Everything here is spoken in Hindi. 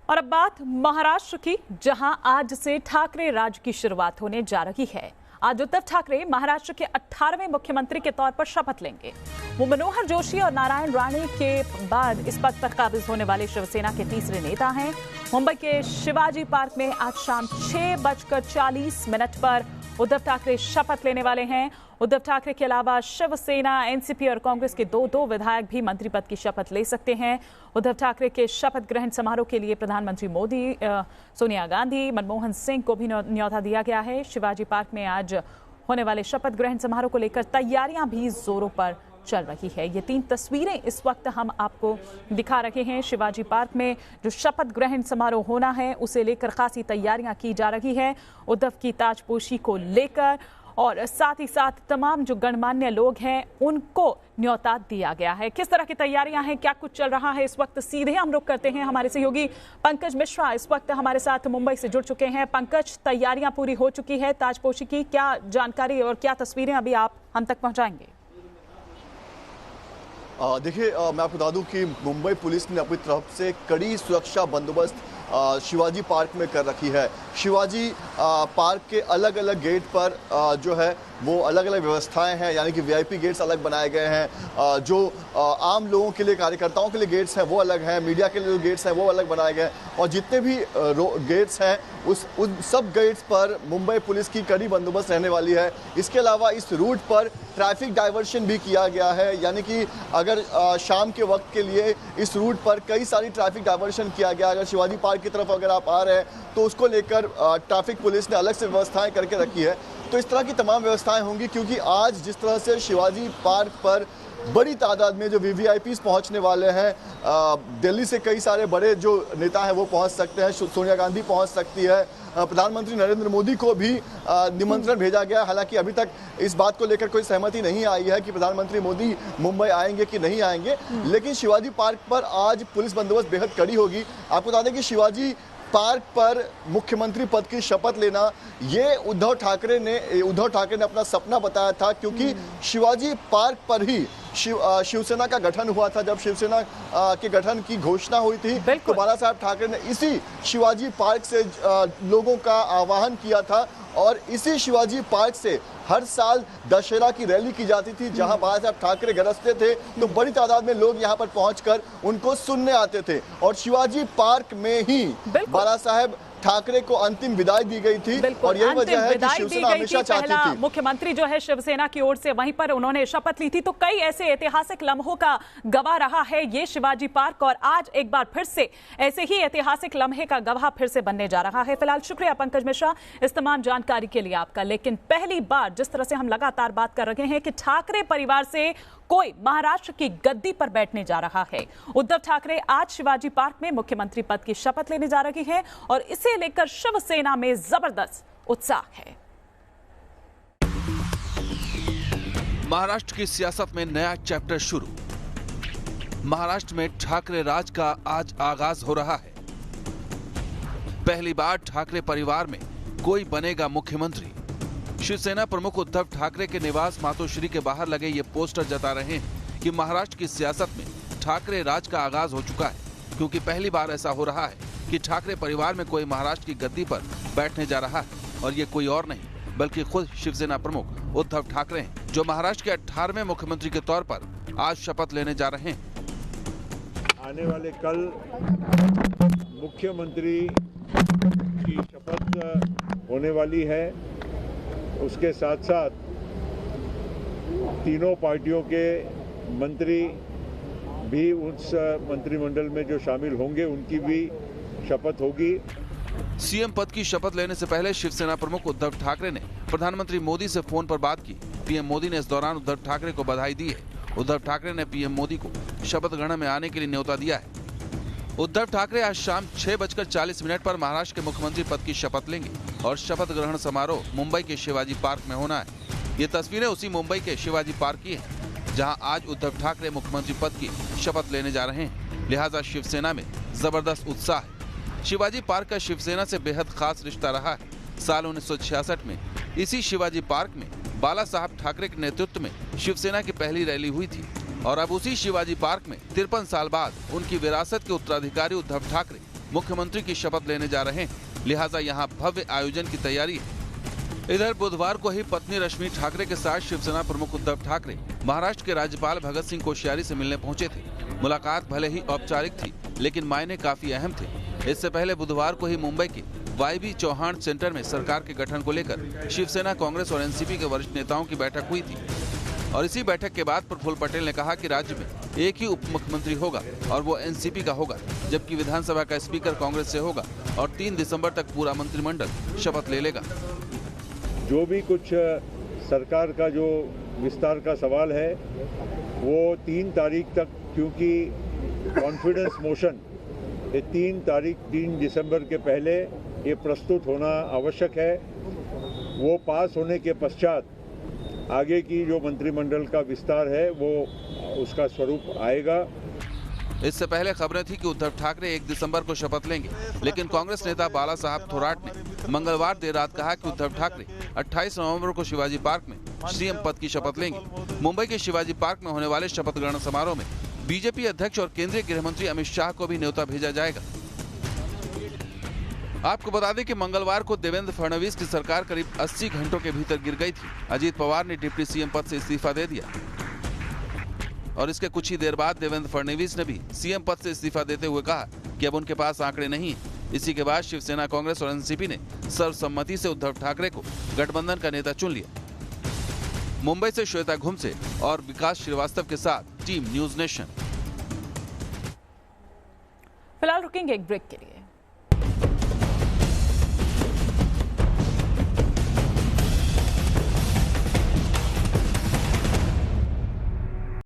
और अब बात महाराष्ट्र की, जहां आज से ठाकरे राज की शुरुआत होने जा रही है। आज उद्धव ठाकरे महाराष्ट्र के 18वें मुख्यमंत्री के तौर पर शपथ लेंगे। वो मनोहर जोशी और नारायण राणे के बाद इस पद पर काबिज होने वाले शिवसेना के तीसरे नेता हैं। मुंबई के शिवाजी पार्क में आज शाम 6:40 पर उद्धव ठाकरे शपथ लेने वाले हैं। उद्धव ठाकरे के अलावा शिवसेना, एनसीपी और कांग्रेस के दो विधायक भी मंत्री पद की शपथ ले सकते हैं। उद्धव ठाकरे के शपथ ग्रहण समारोह के लिए प्रधानमंत्री मोदी, सोनिया गांधी, मनमोहन सिंह को भी न्योता दिया गया है। शिवाजी पार्क में आज होने वाले शपथ ग्रहण समारोह को लेकर तैयारियां भी जोरों पर चल रही है। ये 3 तस्वीरें इस वक्त हम आपको दिखा रहे हैं। शिवाजी पार्क में जो शपथ ग्रहण समारोह होना है, उसे लेकर खासी तैयारियां की जा रही है। उद्धव की ताजपोशी को लेकर और साथ ही साथ तमाम जो गणमान्य लोग हैं उनको न्योता दिया गया है। किस तरह की तैयारियां हैं, क्या कुछ चल रहा है इस वक्त, सीधे हम रुख करते हैं। हमारे सहयोगी पंकज मिश्रा इस वक्त हमारे साथ मुंबई से जुड़ चुके हैं। पंकज, तैयारियां पूरी हो चुकी है ताजपोशी की, क्या जानकारी और क्या तस्वीरें अभी आप हम तक पहुंचाएंगे? देखिए, मैं आपको बता दूं कि मुंबई पुलिस ने अपनी तरफ से कड़ी सुरक्षा बंदोबस्त शिवाजी पार्क में कर रखी है। शिवाजी पार्क के अलग अलग गेट पर जो है वो अलग अलग व्यवस्थाएं हैं, यानी कि वीआईपी गेट्स अलग बनाए गए हैं। जो आम लोगों के लिए, कार्यकर्ताओं के लिए गेट्स हैं वो अलग हैं, मीडिया के लिए जो गेट्स हैं वो अलग बनाए गए हैं। और जितने भी गेट्स हैं उन सब गेट्स पर मुंबई पुलिस की कड़ी बंदोबस्त रहने वाली है। इसके अलावा इस रूट पर ट्रैफिक डाइवर्शन भी किया गया है, यानी कि अगर शाम के वक्त के लिए इस रूट पर कई सारी ट्रैफिक डाइवर्शन किया गया। अगर शिवाजी पार्क की तरफ अगर आप आ रहे हैं तो उसको लेकर ट्रैफिक पुलिस ने अलग से व्यवस्थाएं करके रखी है। तो इस तरह की तमाम व्यवस्थाएं होंगी, क्योंकि आज जिस तरह से शिवाजी पार्क पर बड़ी तादाद में जो वीवीआईपीज पहुंचने वाले हैं, दिल्ली से कई सारे बड़े जो नेता हैं वो पहुंच सकते हैं, सोनिया गांधी पहुंच सकती है, प्रधानमंत्री नरेंद्र मोदी को भी निमंत्रण भेजा गया। हालांकि अभी तक इस बात को लेकर कोई सहमति नहीं आई है कि प्रधानमंत्री मोदी मुंबई आएंगे कि नहीं आएंगे, लेकिन शिवाजी पार्क पर आज पुलिस बंदोबस्त बेहद कड़ी होगी। आपको बता दें कि शिवाजी पार्क पर मुख्यमंत्री पद की शपथ लेना, ये उद्धव ठाकरे ने अपना सपना बताया था, क्योंकि शिवाजी पार्क पर ही शिवसेना का गठन हुआ था। जब शिवसेना के गठन की घोषणा हुई थी तो बाला साहब ठाकरे ने इसी शिवाजी पार्क से लोगों का आह्वान किया था, और इसी शिवाजी पार्क से हर साल दशहरा की रैली की जाती थी, जहां बाला साहब ठाकरे गरजते थे तो बड़ी तादाद में लोग यहां पर पहुंचकर उनको सुनने आते थे। और शिवाजी पार्क में ही बाला साहब ठाकरे को अंतिम विदाई दी गई थी, और यही वजह है कि शिवसेना हमेशा चाहती थी। मुख्यमंत्री जो है शिवसेना की ओर से वहीं पर उन्होंने शपथ ली थी। तो कई ऐसे ऐतिहासिक लम्हों का गवाह रहा है ये शिवाजी पार्क, और आज एक बार फिर से ऐसे ही ऐतिहासिक लम्हे का गवाह फिर से बनने जा रहा है। फिलहाल शुक्रिया पंकज मिश्रा इस तमाम जानकारी के लिए आपका। लेकिन पहली बार जिस तरह से हम लगातार बात कर रहे हैं कि ठाकरे परिवार से कोई महाराष्ट्र की गद्दी पर बैठने जा रहा है। उद्धव ठाकरे आज शिवाजी पार्क में मुख्यमंत्री पद की शपथ लेने जा रही हैं, और इसे लेकर शिवसेना में जबरदस्त उत्साह है। महाराष्ट्र की सियासत में नया चैप्टर शुरू। महाराष्ट्र में ठाकरे राज का आज आगाज हो रहा है। पहली बार ठाकरे परिवार में कोई बनेगा मुख्यमंत्री। शिवसेना प्रमुख उद्धव ठाकरे के निवास मातोश्री के बाहर लगे ये पोस्टर जता रहे हैं कि महाराष्ट्र की सियासत में ठाकरे राज का आगाज हो चुका है, क्योंकि पहली बार ऐसा हो रहा है कि ठाकरे परिवार में कोई महाराष्ट्र की गद्दी पर बैठने जा रहा है। और ये कोई और नहीं बल्कि खुद शिवसेना प्रमुख उद्धव ठाकरे हैं, जो महाराष्ट्र के 18वें मुख्यमंत्री के तौर पर आज शपथ लेने जा रहे हैं। आने वाले कल मुख्यमंत्री की शपथ होने वाली है। उसके साथ साथ तीनों पार्टियों के मंत्री भी उस मंत्रिमंडल में जो शामिल होंगे उनकी भी शपथ होगी। सीएम पद की शपथ लेने से पहले शिवसेना प्रमुख उद्धव ठाकरे ने प्रधानमंत्री मोदी से फोन पर बात की। पीएम मोदी ने इस दौरान उद्धव ठाकरे को बधाई दी है। उद्धव ठाकरे ने पीएम मोदी को शपथ ग्रहण में आने के लिए न्योता दिया है। उद्धव ठाकरे आज शाम 6:40 पर महाराष्ट्र के मुख्यमंत्री पद की शपथ लेंगे, और शपथ ग्रहण समारोह मुंबई के शिवाजी पार्क में होना है। ये तस्वीरें उसी मुंबई के शिवाजी पार्क की हैं, जहां आज उद्धव ठाकरे मुख्यमंत्री पद की शपथ लेने जा रहे हैं। लिहाजा शिवसेना में जबरदस्त उत्साह है। शिवाजी पार्क का शिवसेना से बेहद खास रिश्ता रहा है। साल 1966 में इसी शिवाजी पार्क में बाला साहब ठाकरे के नेतृत्व में शिवसेना की पहली रैली हुई थी और अब उसी शिवाजी पार्क में 53 साल बाद उनकी विरासत के उत्तराधिकारी उद्धव ठाकरे मुख्यमंत्री की शपथ लेने जा रहे हैं, लिहाजा यहां भव्य आयोजन की तैयारी है। इधर बुधवार को ही पत्नी रश्मि ठाकरे के साथ शिवसेना प्रमुख उद्धव ठाकरे महाराष्ट्र के राज्यपाल भगत सिंह कोश्यारी से मिलने पहुंचे थे। मुलाकात भले ही औपचारिक थी, लेकिन मायने काफी अहम थे। इससे पहले बुधवार को ही मुंबई के वाईबी चौहान सेंटर में सरकार के गठन को लेकर शिवसेना, कांग्रेस और एनसीपी के वरिष्ठ नेताओं की बैठक हुई थी और इसी बैठक के बाद प्रफुल्ल पटेल ने कहा कि राज्य में एक ही उप मुख्यमंत्री होगा और वो एनसीपी का होगा, जबकि विधानसभा का स्पीकर कांग्रेस से होगा और 3 दिसंबर तक पूरा मंत्रिमंडल शपथ ले लेगा। जो भी कुछ सरकार का जो विस्तार का सवाल है वो 3 तारीख तक, क्योंकि कॉन्फिडेंस मोशन ये 3 दिसंबर के पहले ये प्रस्तुत होना आवश्यक है। वो पास होने के पश्चात आगे की जो मंत्रिमंडल का विस्तार है वो उसका स्वरूप आएगा। इससे पहले खबरें थी कि उद्धव ठाकरे 1 दिसंबर को शपथ लेंगे, लेकिन कांग्रेस नेता बाला साहब थोराट ने मंगलवार देर रात कहा कि उद्धव ठाकरे 28 नवंबर को शिवाजी पार्क में सीएम पद की शपथ लेंगे। मुंबई के शिवाजी पार्क में होने वाले शपथ ग्रहण समारोह में बीजेपी अध्यक्ष और केंद्रीय गृह मंत्री अमित शाह को भी न्योता भेजा जाएगा। आपको बता दें कि मंगलवार को देवेंद्र फडणवीस की सरकार करीब 80 घंटों के भीतर गिर गई थी। अजीत पवार ने डिप्टी सीएम पद से इस्तीफा दे दिया और इसके कुछ ही देर बाद देवेंद्र फडणवीस ने भी सीएम पद से इस्तीफा देते हुए कहा कि अब उनके पास आंकड़े नहीं हैं। इसी के बाद शिवसेना, कांग्रेस और एनसीपी ने सर्वसम्मति से उद्धव ठाकरे को गठबंधन का नेता चुन लिया। मुंबई से श्वेता घुमसे और विकास श्रीवास्तव के साथ टीम न्यूज नेशन। फिलहाल रुकेंगे एक ब्रेक के लिए।